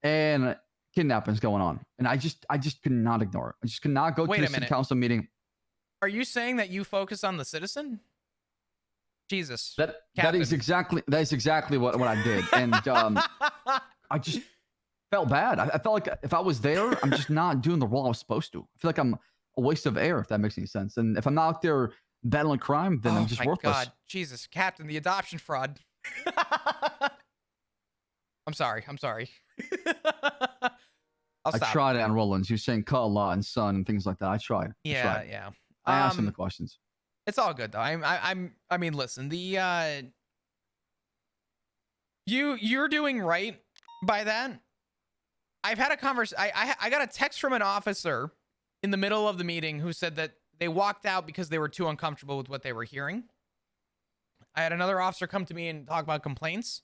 and kidnappings going on, and I just could not ignore it. I just could not go to the city council meeting. Are you saying that you focus on the citizen? Jesus. That is exactly what I did, and I just felt bad. I felt like if I was there, I'm just not doing the role I was supposed to. I feel like I'm a waste of air, if that makes any sense. And if I'm out there battling crime, then I'm just worthless. God, Jesus, Captain, the adoption fraud. I'm sorry. I tried it on Rollins. You're saying cut a lot and son and things like that. I tried. Yeah. I asked him the questions. It's all good though. I mean, listen, you're doing right by that. I've had a conversation. I got a text from an officer in the middle of the meeting who said that they walked out because they were too uncomfortable with what they were hearing. I had another officer come to me and talk about complaints.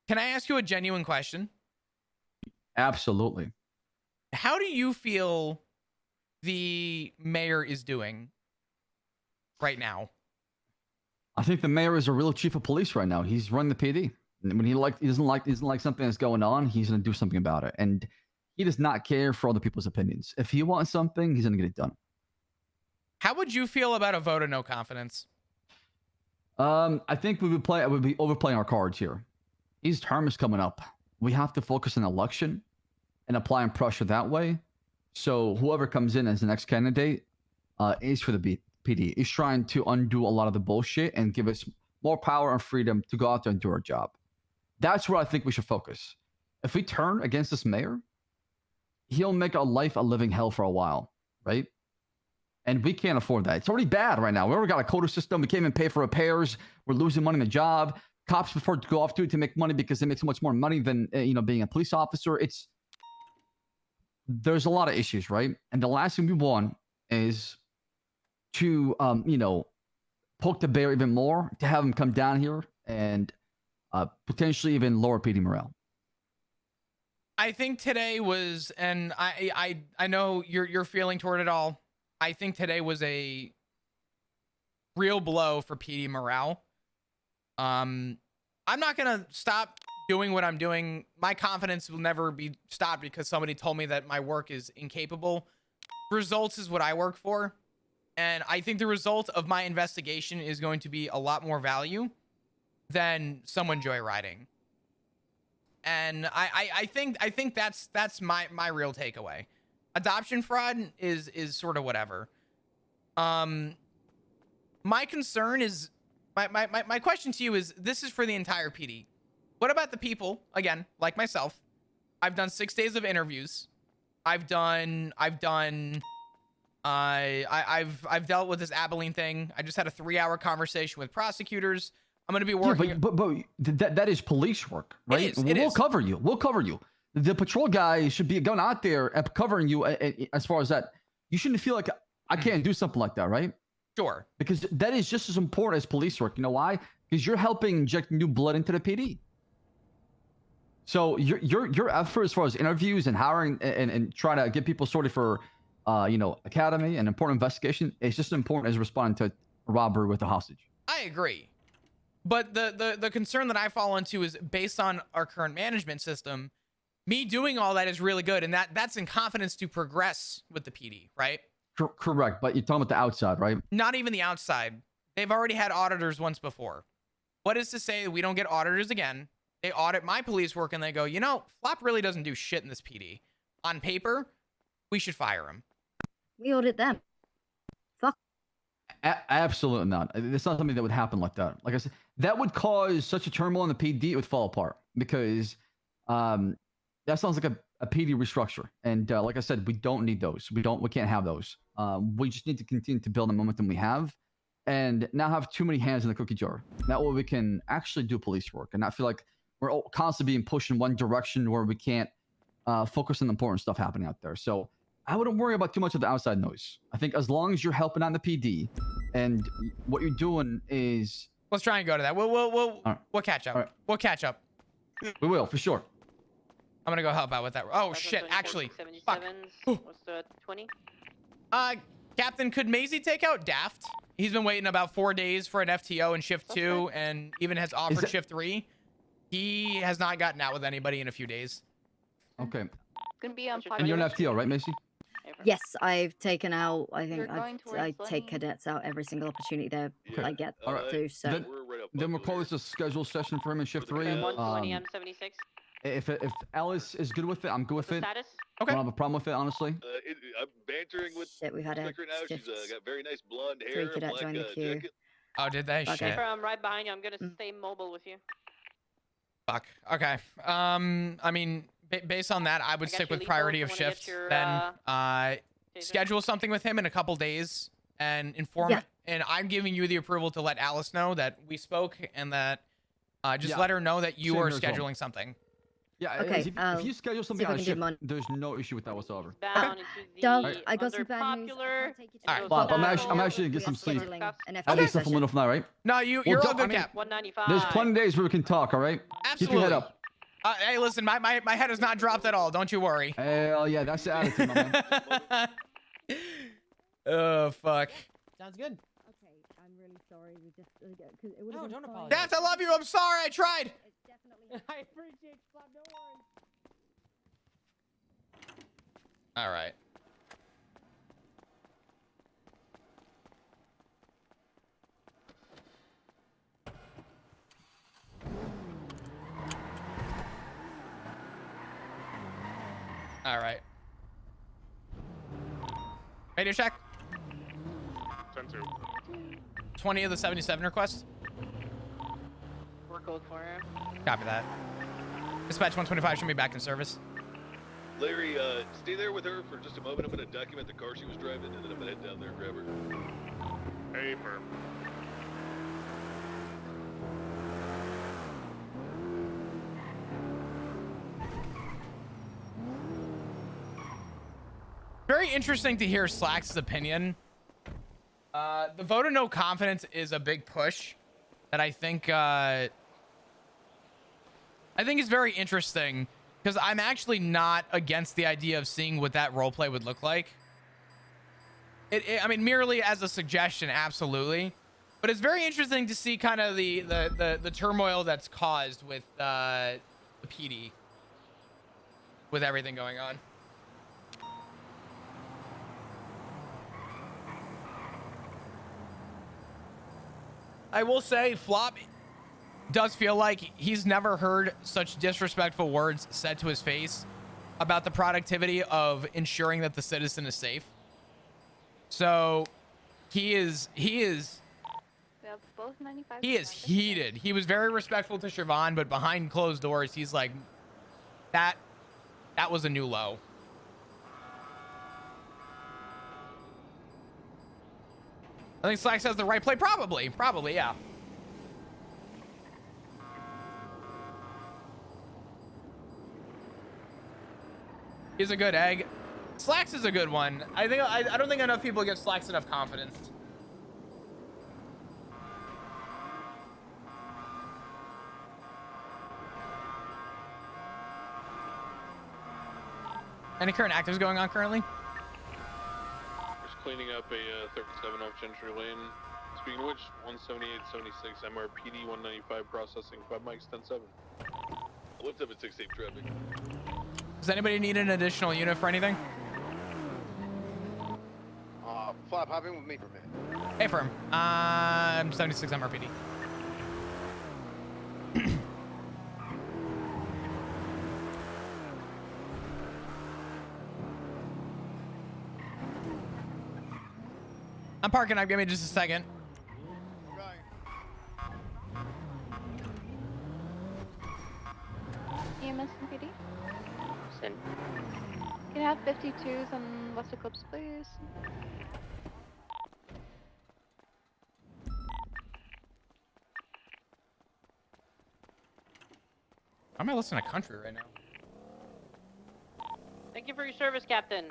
Can I ask you a genuine question? Absolutely. How do you feel the mayor is doing right now? I think the mayor is a real chief of police right now. He's running the PD. And when he doesn't like something that's going on, he's going to do something about it. And he does not care for other people's opinions. If he wants something, he's going to get it done. How would you feel about a vote of no confidence? I think we would be overplaying our cards here. His term is coming up. We have to focus on election and applying pressure that way. So whoever comes in as the next candidate is for the PD. Is trying to undo a lot of the bullshit and give us more power and freedom to go out there and do our job. That's where I think we should focus. If we turn against this mayor, he'll make our life a living hell for a while, right? And we can't afford that. It's already bad right now. We already got a quota system. We can't even pay for repairs. We're losing money in the job. Cops prefer to go off to make money because they make so much more money than being a police officer. There's a lot of issues, right? And the last thing we want is to poke the bear even more, to have him come down here and potentially even lower PD morale. I think today was, and I know your feeling toward it all. I think today was a real blow for PD morale. I'm not gonna stop doing what I'm doing, my confidence will never be stopped because somebody told me that my work is incapable. Results is what I work for. And I think the result of my investigation is going to be a lot more value than someone joyriding. And I think that's my real takeaway. Adoption fraud is sort of whatever. My concern is my question to you is, this is for the entire PD. What about the people, again, like myself? I've done 6 days of interviews. I've dealt with this Abilene thing. I just had a 3-hour conversation with prosecutors. I'm going to be working. Yeah, but that is police work, right? We'll cover you. We'll cover you. The patrol guy should be going out there and covering you. As far as that, you shouldn't feel like I can't do something like that, right? Sure. Because that is just as important as police work. You know why? Because you're helping inject new blood into the PD. So your effort as far as interviews and hiring and trying to get people sorted for, academy and important investigation is just as important as responding to a robbery with a hostage. I agree. But the concern that I fall into is based on our current management system. Me doing all that is really good, and that's in confidence to progress with the PD, right? Correct, but you're talking about the outside, right? Not even the outside. They've already had auditors once before. What is to say we don't get auditors again? They audit my police work and they go, Flop really doesn't do shit in this PD. On paper, we should fire him. We audit them. Fuck. Absolutely not. It's not something that would happen like that. Like I said, that would cause such a turmoil in the PD, it would fall apart because that sounds like a PD restructure. And like I said, we don't need those. We can't have those. We just need to continue to build the momentum we have and not have too many hands in the cookie jar. That way we can actually do police work and not feel like we're constantly being pushed in one direction where we can't focus on the important stuff happening out there. So I wouldn't worry about too much of the outside noise. I think as long as you're helping on the PD and what you're doing is... Let's try and go to that. We'll catch up. Right. We'll catch up. We will, for sure. I'm going to go help out with that. Oh, shit. Actually, fuck. What's the 20? Captain, could Maisie take out Daft? He's been waiting about 4 days for an FTO in shift 2 and even has offered shift 3. He has not gotten out with anybody in a few days. Okay. It's gonna be on. And you're an FTO, right, Macy? Yes, I've taken out. I think I take cadets out every single opportunity that I get to. So then we'll call this a scheduled session for him in shift 3. 120 M76. If Alice is good with it, I'm good with it. Status? Okay. I don't have a problem with it, honestly. I'm bantering with we've had Flicker now. She's got very nice blonde hair. 3 cadets joined the queue. Jacket. Oh, did they? Okay. Shit. I'm right behind you. I'm gonna stay mobile with you. Fuck. Okay. I mean, based on that, I would stick with priority of shift. Then schedule something with him in a couple days and inform. Yeah. And I'm giving you the approval to let Alice know that we spoke and that just let her know that you are scheduling something. Yeah, okay, if you schedule something on a shift, there's no issue with that whatsoever. Doug, I got some bad news. All right, Bob, I'm actually gonna get some sleep. I need supplemental for now, right? No, you're all good, Cap. 195. There's plenty of days where we can talk, all right? Absolutely. Keep your head up. Hey, listen, my head has not dropped at all. Don't you worry. Hell yeah, that's the attitude, my man. Oh, fuck. Sounds good. Okay, I'm really sorry. We just because it would No, have been don't fine. apologize. Daft, I love you. I'm sorry. I tried. It's definitely. I appreciate it. No worries. All right. All right. Radio check. 10-2. 20 of the 77 requests. We're code for him. Copy that. Dispatch 125 should be back in service. Larry, stay there with her for just a moment. I'm going to document the car she was driving, and then I'm going to head down there and grab her. Hey, firm. Very interesting to hear Slack's opinion. The vote of no confidence is a big push that I think is very interesting because I'm actually not against the idea of seeing what that roleplay would look like. I mean, merely as a suggestion, absolutely. But it's very interesting to see kind of the turmoil that's caused with the PD with everything going on. I will say Flop does feel like he's never heard such disrespectful words said to his face about the productivity of ensuring that the citizen is safe. So he is We have both 95. he is heated. He was very respectful to Siobhan, but behind closed doors, he's like, that was a new low. I think Slacks has the right play. Probably, yeah. He's a good egg. Slacks is a good one. I don't think enough people give Slacks enough confidence. Any current actives going on currently? Just cleaning up a 37 off Gentry Lane. Speaking of which, 178.76 MRPD 195 processing 5 mics 10-7. What's up at 68 traffic? Does anybody need an additional unit for anything? Flop, hop in with me for a minute. Hey, firm. I'm 76 MRPD. I'm parking up. Give me just a second. EMS and PD. Send. Can I have 52s on West Eclipse, please? I'm gonna listen to country right now. Thank you for your service, Captain.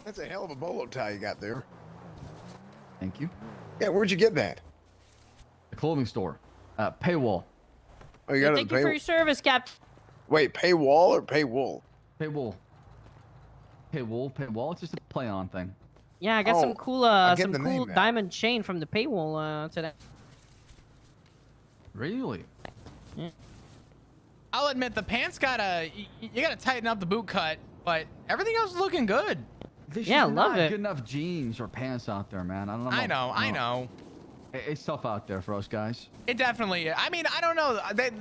That's a hell of a bolo tie you got there. Thank you. Yeah, where'd you get that? The clothing store. Paywall. Oh, you got it. Thank you for your service, Captain. Wait, paywall or paywall? Paywall. Paywall. It's just a play on thing. Yeah, I got some cool, diamond chain from the paywall today. Really? Yeah. I'll admit the pants you gotta tighten up the boot cut, but everything else is looking good. Yeah, love it. Good enough jeans or pants out there, man. I don't know. I know. It's tough out there for us guys. It definitely is. I mean, I don't know.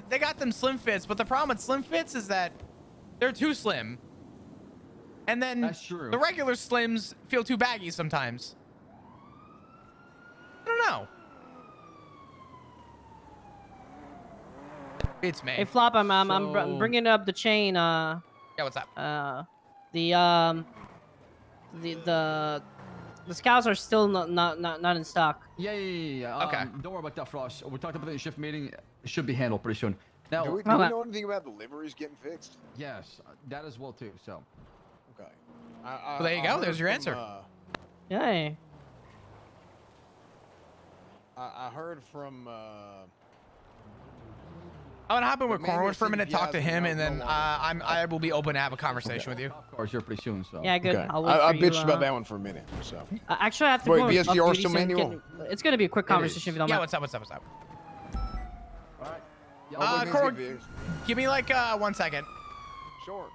They got them slim fits, but the problem with slim fits is that they're too slim. And then That's true. The regular slims feel too baggy sometimes. I don't know. It's me. Hey, Flop, I'm bringing up the chain. Yeah, what's up? The scouts are still not in stock. Yeah. Okay. Don't worry about that, Frost. We talked about it in shift meeting. It should be handled pretty soon. Now, Do we know anything about the liveries getting fixed? Yes, that as well too. So. Okay. Well, there you go. There's your answer. Yay. I heard from. I'm gonna hop in with man Cornwood who for a minute, talk to CPIs him, are and then no I will be open to have a conversation with you. Of course, here pretty soon. So. Yeah, good. Okay. I'll wait I for you, bitched about that one for a minute. So. Actually, I have to Wait, go. VSGR off duty still soon. manual? It's gonna be a quick conversation if you don't Yeah, mind. what's up? All right. Cornwood, give me like 1 second. Sure. All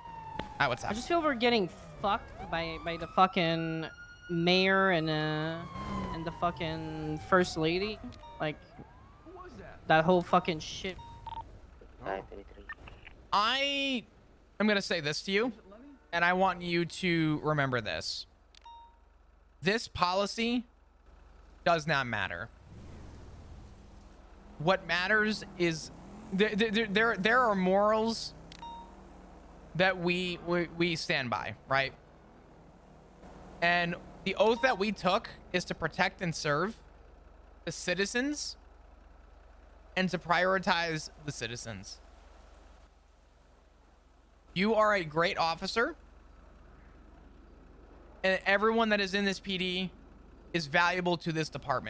right, what's up? I just feel we're getting fucked by the fucking mayor and the fucking first lady. Like, that whole fucking shit. I am gonna say this to you, and I want you to remember this. This policy does not matter. What matters is there are morals that we stand by, right? And the oath that we took is to protect and serve the citizens and to prioritize the citizens. You are a great officer, and everyone that is in this PD is valuable to this department.